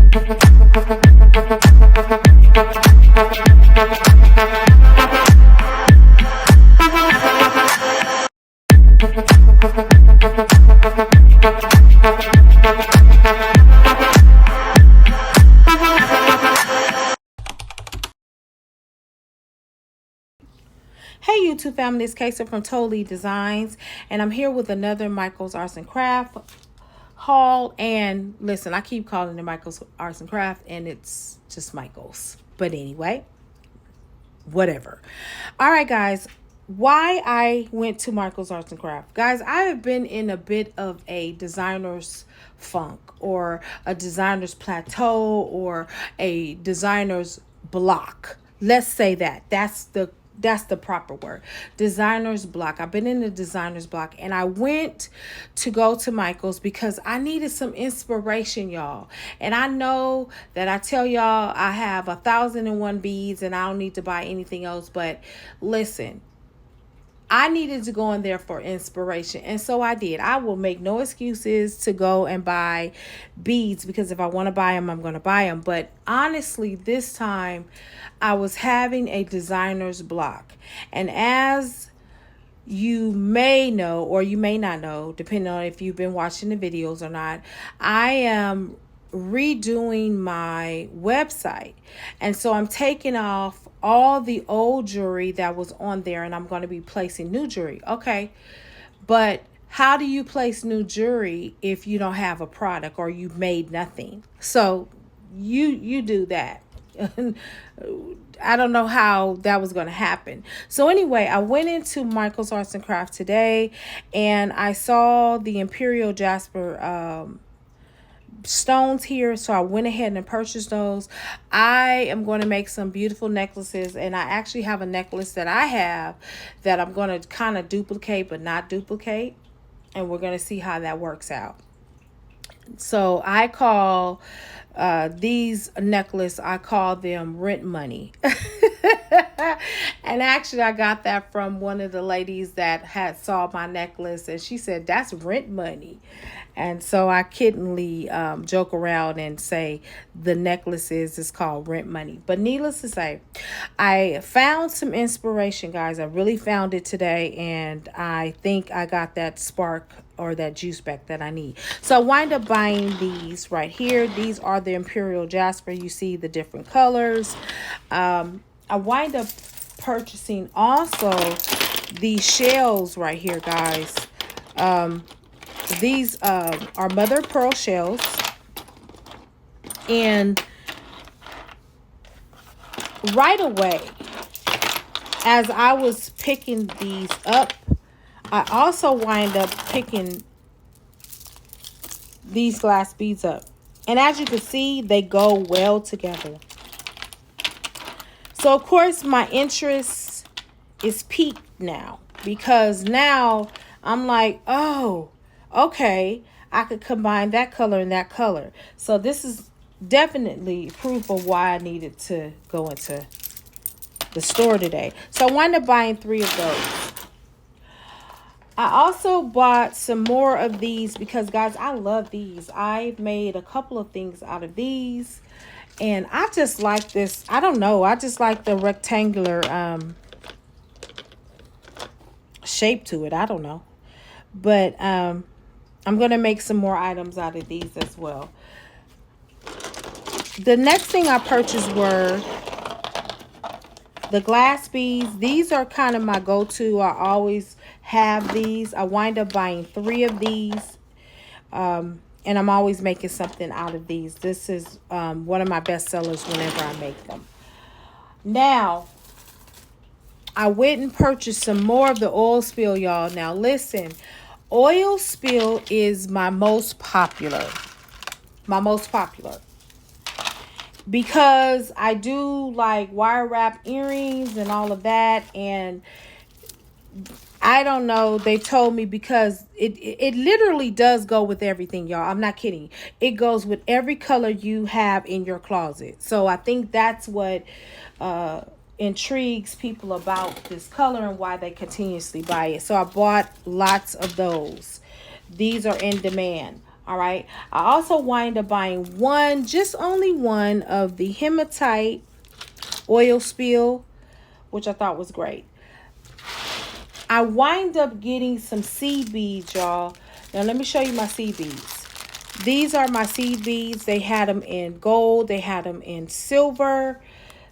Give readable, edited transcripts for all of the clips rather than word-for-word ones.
Hey YouTube family, it's Kasiaa from Totally Designs, and I'm here with another Michael's Arts and Craft haul. And listen, I keep calling it Michael's Arts and Craft, and it's just Michael's. But anyway, whatever. All right, guys, why I went to Michael's Arts and Craft. Guys, I have been in a bit of a designer's funk, or a designer's plateau, or a designer's block. Let's say that. That's the proper word. Designer's block. I've been in the designer's block, and I went to go to Michael's because I needed some inspiration, y'all. And I know that I tell y'all I have 1,001 beads and I don't need to buy anything else. But listen, I needed to go in there for inspiration. And so I did. I will make no excuses to go and buy beads, because if I want to buy them, I'm going to buy them. But honestly, this time I was having a designer's block. And as you may know, or you may not know, depending on if you've been watching the videos or not, I am redoing my website. And so I'm taking off all the old jewelry that was on there, and I'm going to be placing new jewelry. Okay, but how do you place new jewelry if you don't have a product or you made nothing? So you do that. I don't know how that was going to happen. So anyway, I went into Michael's Arts and Crafts today, and I saw the Imperial Jasper stones here, so I went ahead and purchased those. I am going to make some beautiful necklaces, and I actually have a necklace that I have that I'm going to kind of duplicate but not duplicate, and we're going to see how that works out. So I call these necklace, I call them rent money. And actually I got that from one of the ladies that had saw my necklace, and she said that's rent money. And so I kiddingly joke around and say the necklace is called rent money. But needless to say, I found some inspiration, guys. I really found it today, and I think I got that spark or that juice back that I need. So I wind up buying these right here. These are the Imperial Jasper. You see the different colors. I wind up purchasing also these shells right here, guys. These are mother of pearl shells, and right away as I was picking these up, I also wind up picking these glass beads up, and as you can see, they go well together. So of course my interest is piqued now, because now I'm like, oh, okay, I could combine that color and that color. So this is definitely proof of why I needed to go into the store today. So I wound up buying 3 of those. I also bought some more of these because, guys, I love these. I've made a couple of things out of these, and I just like this. I don't know. I just like the rectangular shape to it. I don't know. But I'm going to make some more items out of these as well. The next thing I purchased were the glass beads. These are kind of my go-to. I always have these. I wind up buying 3 of these. And I'm always making something out of these. This is one of my best sellers whenever I make them. Now, I went and purchased some more of the oil spill, y'all. Now, listen. Oil spill is my most popular. My most popular. Because I do like wire wrap earrings and all of that. And I don't know. They told me because it literally does go with everything, y'all. I'm not kidding. It goes with every color you have in your closet. So I think that's what intrigues people about this color and why they continuously buy it. So I bought lots of those. These are in demand. All right. I also wind up buying only one of the hematite oil spill, which I thought was great. I wind up getting some seed beads, y'all. Now, let me show you my seed beads. These are my seed beads. They had them in gold. They had them in silver.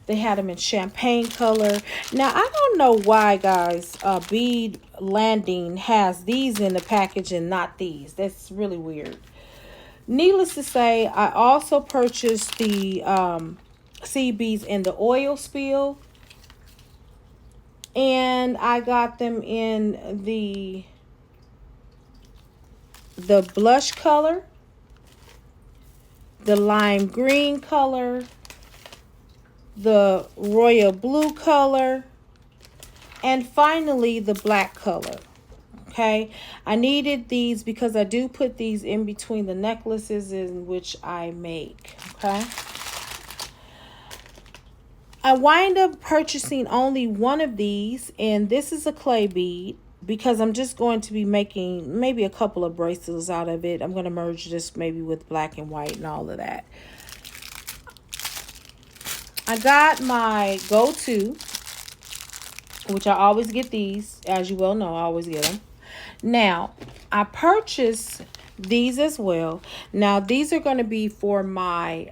They had them in champagne color. Now, I don't know why, guys, Bead Landing has these in the package and not these. That's really weird. Needless to say, I also purchased the seed beads in the oil spill. And I got them in the blush color, the lime green color, the royal blue color, and finally the black color. Okay, I needed these because I do put these in between the necklaces in which I make. Okay, I wind up purchasing only one of these, and this is a clay bead because I'm just going to be making maybe a couple of bracelets out of it. I'm going to merge this maybe with black and white and all of that. I got my go-to, which I always get these. As you well know, I always get them. Now, I purchased these as well. Now, these are going to be for my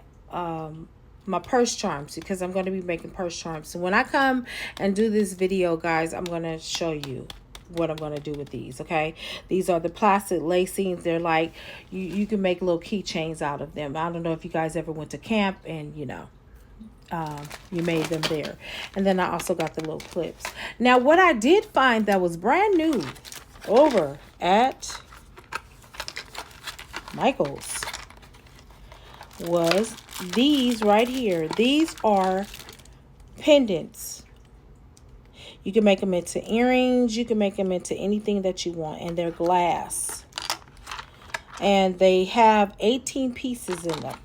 my purse charms because I'm going to be making purse charms. So when I come and do this video, guys, I'm going to show you what I'm going to do with these. Okay, these are the plastic lacings. They're like you can make little keychains out of them. I don't know if you guys ever went to camp and you made them there. And then I also got the little clips. Now, what I did find that was brand new over at Michael's was these right here. These are pendants. You can make them into earrings. You can make them into anything that you want. And they're glass. And they have 18 pieces in them.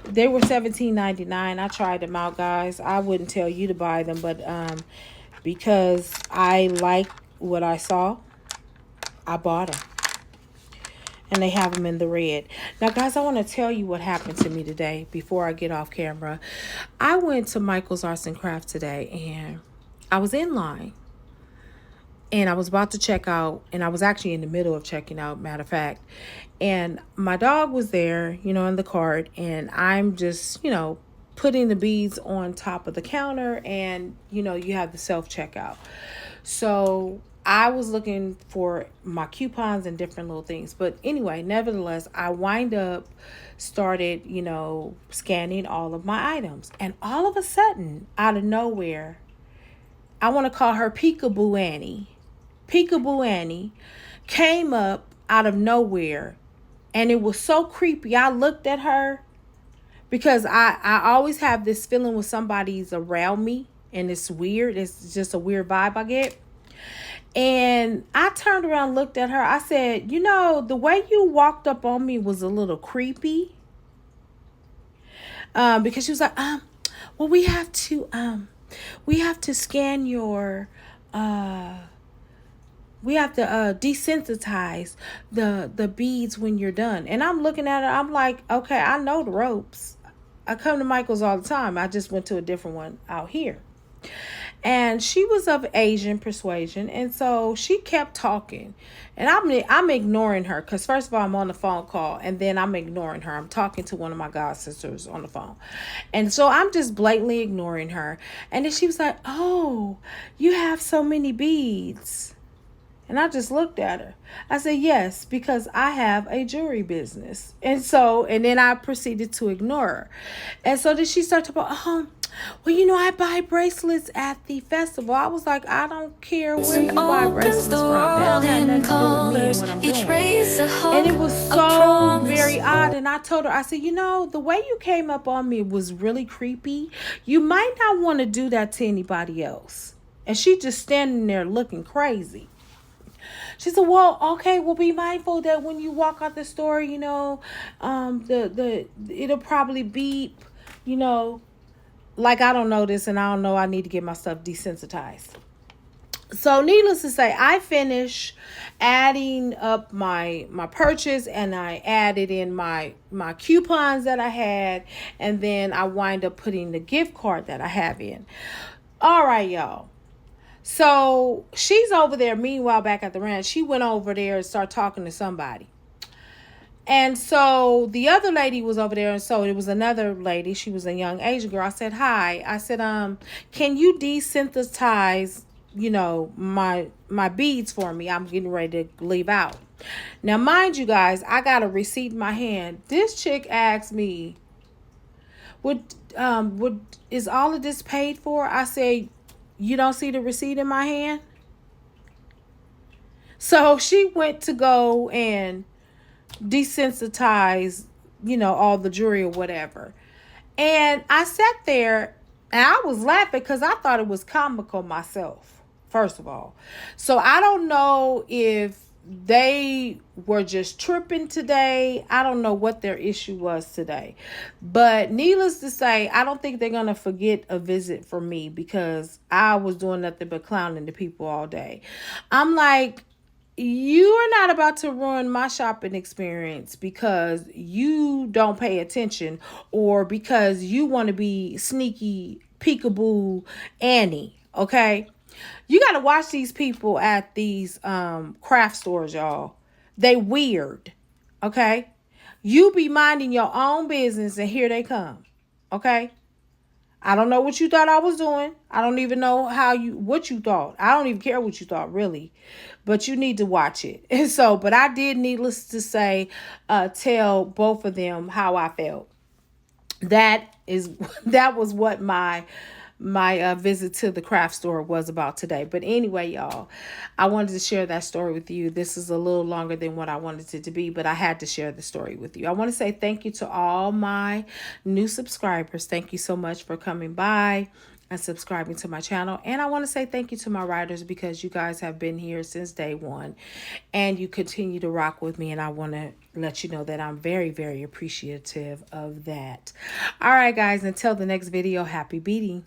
They were $17.99. I tried them out, guys. I wouldn't tell you to buy them, but because I like what I saw, I bought them. And they have them in the red. Now, guys, I want to tell you what happened to me today before I get off camera. I went to Michael's Arts and Crafts today, and I was in line. And I was about to check out, and I was actually in the middle of checking out, matter of fact. And my dog was there, in the cart, and I'm just, putting the beads on top of the counter, and, you have the self-checkout. So I was looking for my coupons and different little things. But anyway, nevertheless, I started, scanning all of my items. And all of a sudden, out of nowhere, I want to call her Peekaboo Annie. Peekaboo Annie came up out of nowhere, and it was so creepy. I looked at her because I always have this feeling when somebody's around me, and it's weird. It's just a weird vibe I get. And I turned around, looked at her. I said, the way you walked up on me was a little creepy. Because she was like, well, we have to scan your, we have to desensitize the beads when you're done. And I'm looking at her. I'm like, okay, I know the ropes. I come to Michael's all the time. I just went to a different one out here. And she was of Asian persuasion. And so she kept talking. And I'm ignoring her. Because first of all, I'm on the phone call. And then I'm ignoring her. I'm talking to one of my god sisters on the phone. And so I'm just blatantly ignoring her. And then she was like, oh, you have so many beads. And I just looked at her. I said, yes, because I have a jewelry business. And then I proceeded to ignore her. And so then she started to go, well, I buy bracelets at the festival. I was like, I don't care where you buy bracelets from. That had nothing to do with me and what I'm doing. And it was so very odd. And I told her, I said, the way you came up on me was really creepy. You might not want to do that to anybody else. And she just standing there looking crazy. She said, well, okay, well, be mindful that when you walk out the store, it'll probably beep, like I don't know this and I don't know I need to get my stuff desensitized. So needless to say, I finished adding up my purchase, and I added in my coupons that I had, and then I wind up putting the gift card that I have in. All right, y'all. So she's over there. Meanwhile, back at the ranch, she went over there and started talking to somebody. And so the other lady was over there, and so it was another lady. She was a young Asian girl. I said, "Hi." I said, can you desynthesize, my beads for me? I'm getting ready to leave out." Now, mind you guys, I got a receipt in my hand. This chick asked me, "Would is all of this paid for?" I said, "You don't see the receipt in my hand?" So she went to go and desensitize, all the jewelry or whatever. And I sat there and I was laughing because I thought it was comical myself, first of all. So I don't know if they were just tripping today. I don't know what their issue was today. But needless to say, I don't think they're going to forget a visit from me because I was doing nothing but clowning the people all day. I'm like, you are not about to ruin my shopping experience because you don't pay attention or because you want to be sneaky peekaboo Annie. Okay. You got to watch these people at these craft stores, y'all. They weird. Okay. You be minding your own business and here they come. Okay. I don't know what you thought I was doing. I don't even know what you thought. I don't even care what you thought, really. But you need to watch it. And so, but I did, needless to say, tell both of them how I felt. That was what my visit to the craft store was about today. But anyway, y'all, I wanted to share that story with you. This is a little longer than what I wanted it to be, but I had to share the story with you. I want to say thank you to all my new subscribers. Thank you so much for coming by and subscribing to my channel. And I want to say thank you to my writers because you guys have been here since day one and you continue to rock with me. And I want to let you know that I'm very, very appreciative of that. All right, guys, until the next video, happy beading.